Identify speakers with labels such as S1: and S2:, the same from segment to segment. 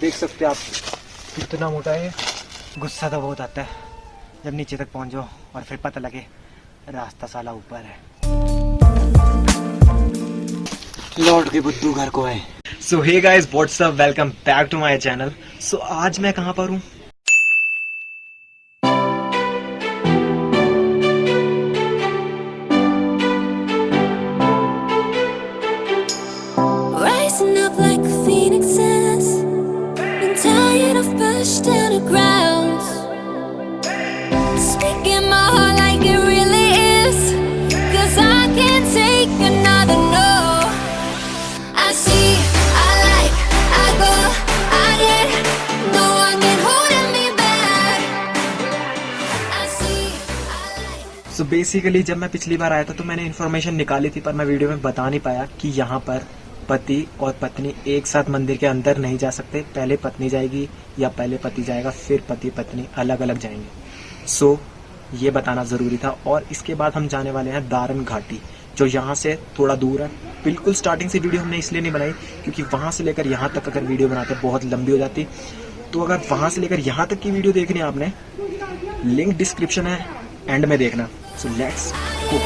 S1: देख सकते हैं आप कितना मोटा है। गुस्सा तो बहुत आता है जब नीचे तक पहुंच जाओ और फिर पता लगे रास्ता साला ऊपर है। लौट के बुद्धू घर को है। So hey guys, what's up, welcome back to my channel. So आज मैं कहाँ पर हूँ? तो बेसिकली जब मैं पिछली बार आया था तो मैंने इन्फॉर्मेशन निकाली थी, पर मैं वीडियो में बता नहीं पाया कि यहाँ पर पति और पत्नी एक साथ मंदिर के अंदर नहीं जा सकते। पहले पत्नी जाएगी या पहले पति जाएगा, फिर पति पत्नी अलग अलग जाएंगे। सो ये बताना ज़रूरी था। और इसके बाद हम जाने वाले हैं दारन घाटी, जो यहाँ से थोड़ा दूर है। बिल्कुल स्टार्टिंग से वीडियो हमने इसलिए नहीं बनाई क्योंकि वहाँ से लेकर यहाँ तक अगर वीडियो बनाते बहुत लंबी हो जाती। तो अगर वहाँ से लेकर यहाँ तक की वीडियो देखनी है आपने, लिंक डिस्क्रिप्शन है, एंड में देखना। So let's go.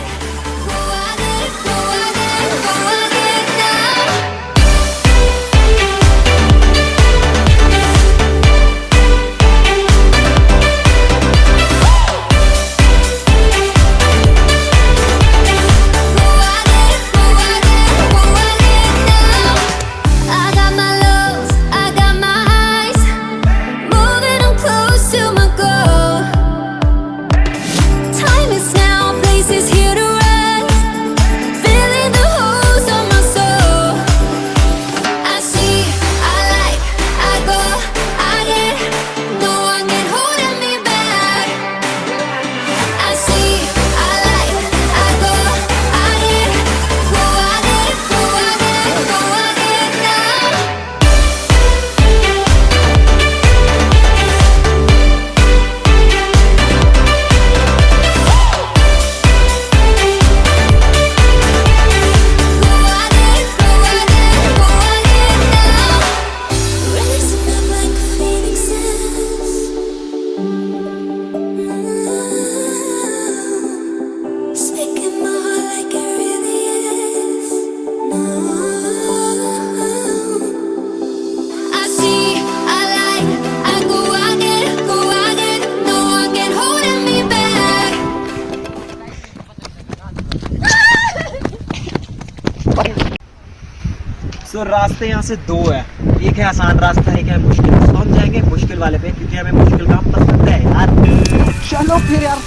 S1: तो रास्ते यहाँ से दो है, एक है आसान रास्ता, एक है मुश्किल। तो हम जाएंगे मुश्किल वाले पे क्योंकि हमें मुश्किल काम पसंद है यार। चलो फिर यार।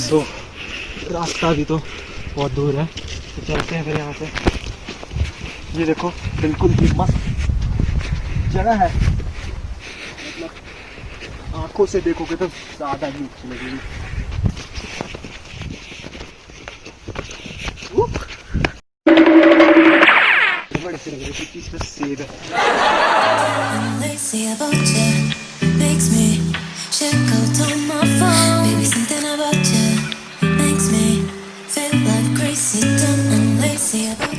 S1: So, रास्ता भी तो बहुत दूर है, तो चलते हैं फिर यहाँ से। ये देखो बिल्कुल ही मस्त जगह है, मतलब आंखों से देखोगे तो ज़्यादा ही अच्छी लगेगी। बड़े से लग रहे हैं कि इसमें सेब है।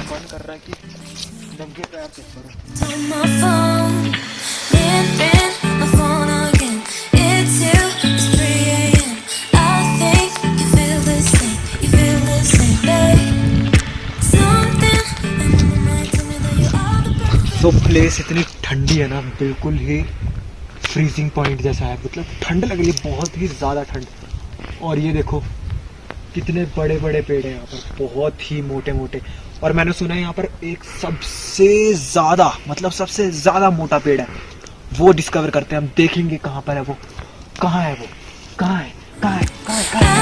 S1: मन कर रहा है कि नंगे पैर चेक करो। तो प्लेस इतनी ठंडी है ना, बिल्कुल ही फ्रीजिंग पॉइंट जैसा है। मतलब ठंड लग रही है, बहुत ही ज़्यादा ठंड। और ये देखो कितने बड़े बड़े पेड़ हैं यहाँ पर, बहुत ही मोटे मोटे। और मैंने सुना है यहाँ पर एक सबसे ज़्यादा, मतलब सबसे ज़्यादा मोटा पेड़ है, वो डिस्कवर करते हैं। हम देखेंगे कहाँ पर है वो, कहाँ है वो, कहाँ है, कहाँ है, कहाँ है, कहाँ है।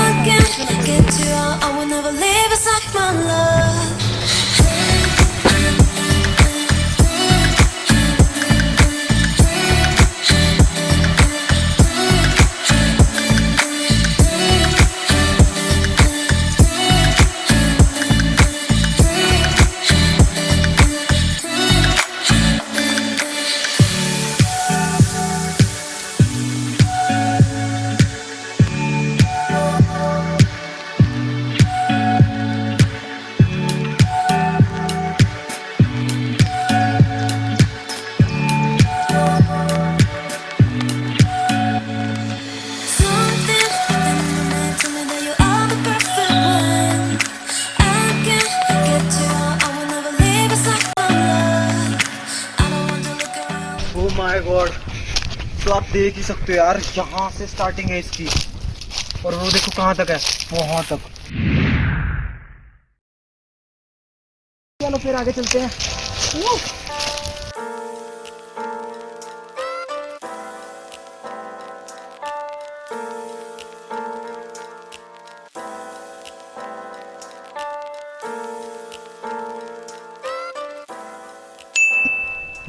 S1: तो आप देख ही सकते हो यार, यहाँ से स्टार्टिंग है इसकी, और वो देखो कहाँ तक है, वहां तक। चलो फिर आगे चलते हैं।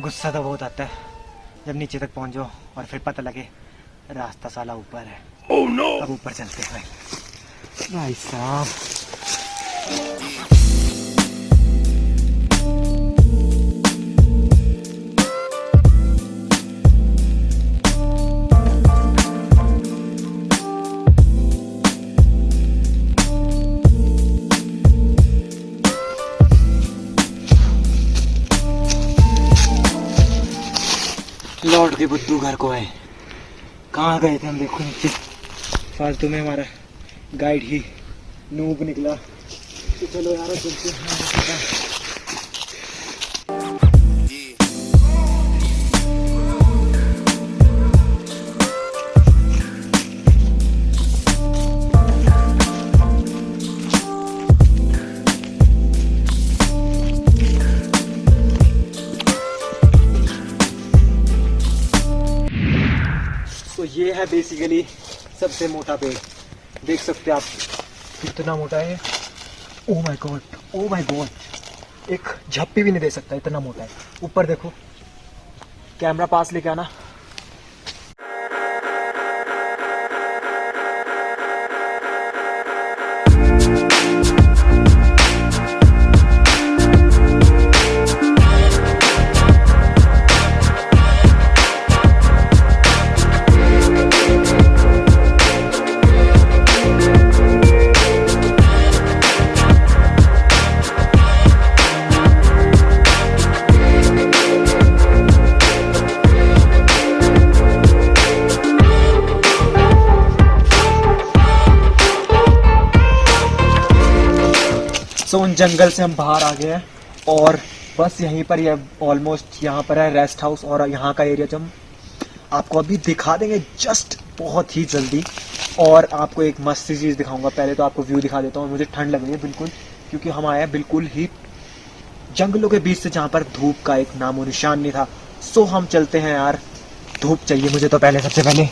S1: गुस्सा तो बहुत आता है जब नीचे तक पहुंच जाओ और फिर पता लगे रास्ता साला ऊपर है। oh, no! अब ऊपर चलते हैं भाई साहब। लौट के बुद्धू घर को आए। कहाँ गए थे हम, देखो नीचे। फालतू में हमारा गाइड ही नूब निकला। तो चलो यार चलते हैं। तो ये है बेसिकली सबसे मोटा पेड़, देख सकते हैं आप कितना मोटा है। Oh my God, oh my God, एक झप्पी भी नहीं दे सकता, इतना मोटा है। ऊपर देखो, कैमरा पास लेके आना। तो उन जंगल से हम बाहर आ गए हैं और बस यहीं पर ये ऑलमोस्ट यहाँ पर है रेस्ट हाउस, और यहाँ का एरिया जो हम आपको अभी दिखा देंगे जस्ट बहुत ही जल्दी। और आपको एक मस्त सी चीज़ दिखाऊंगा। पहले तो आपको व्यू दिखा देता हूँ। मुझे ठंड लग रही है बिल्कुल, क्योंकि हम आए हैं बिल्कुल ही जंगलों के बीच से, जहाँ पर धूप का एक नामो निशान नहीं था। सो हम चलते हैं यार, धूप चाहिए मुझे तो पहले, सबसे पहले।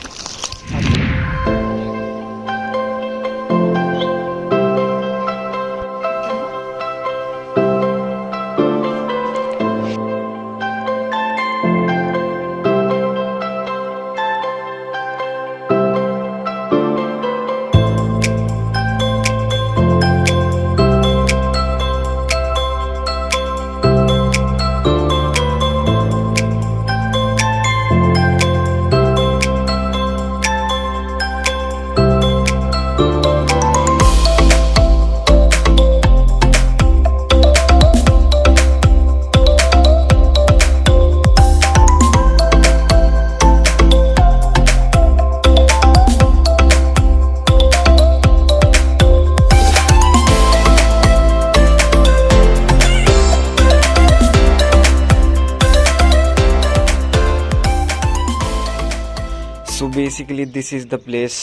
S1: So basically this is the place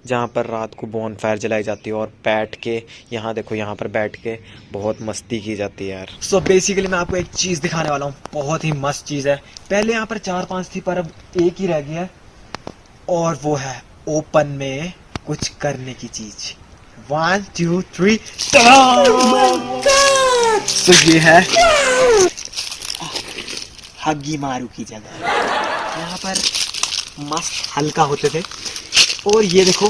S1: जहाँ पर रात को बॉन फायर जलाई जाती है और बैठ के, यहाँ देखो, यहाँ पर बैठ के बहुत मस्ती की जाती है यार। सो बेसिकली मैं आपको एक चीज़ दिखाने वाला हूँ, बहुत ही मस्त चीज़ है। पहले यहाँ पर 4-5 थी, पर अब एक ही रह गई है, और वो है ओपन में कुछ करने की चीज़। 1 2 3 तो ये है हग्गी मारू की जगह। यहाँ पर मस्त हल्का होते थे। और ये देखो,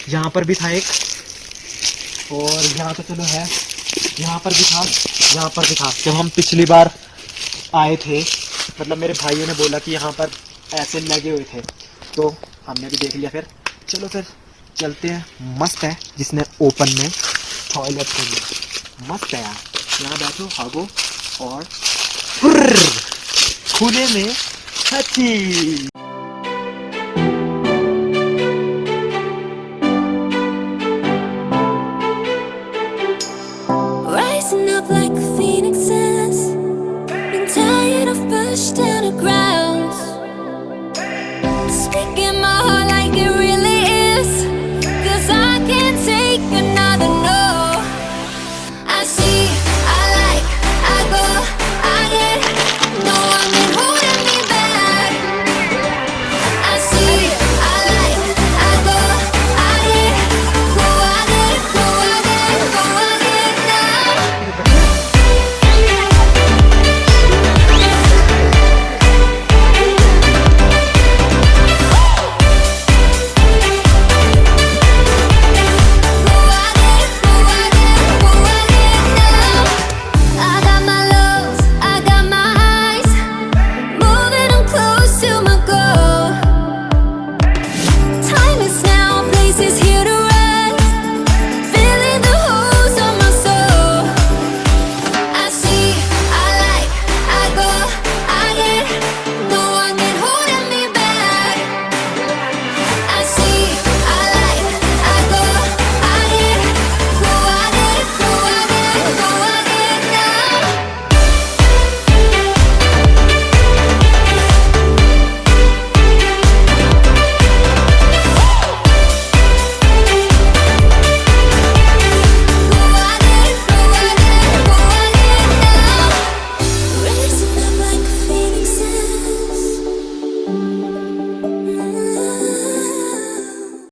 S1: यहाँ पर भी था एक, और यहाँ तो चलो है, यहाँ पर भी था, यहाँ पर भी था। जब हम पिछली बार आए थे, मतलब मेरे भाइयों ने बोला कि यहाँ पर ऐसे लगे हुए थे, तो हमने भी देख लिया। फिर चलो फिर चलते हैं। मस्त है, जिसने ओपन में टॉयलेट कर लिया, मस्त है यार। यहाँ बैठो, भागो और खुले में हची।
S2: Rising up like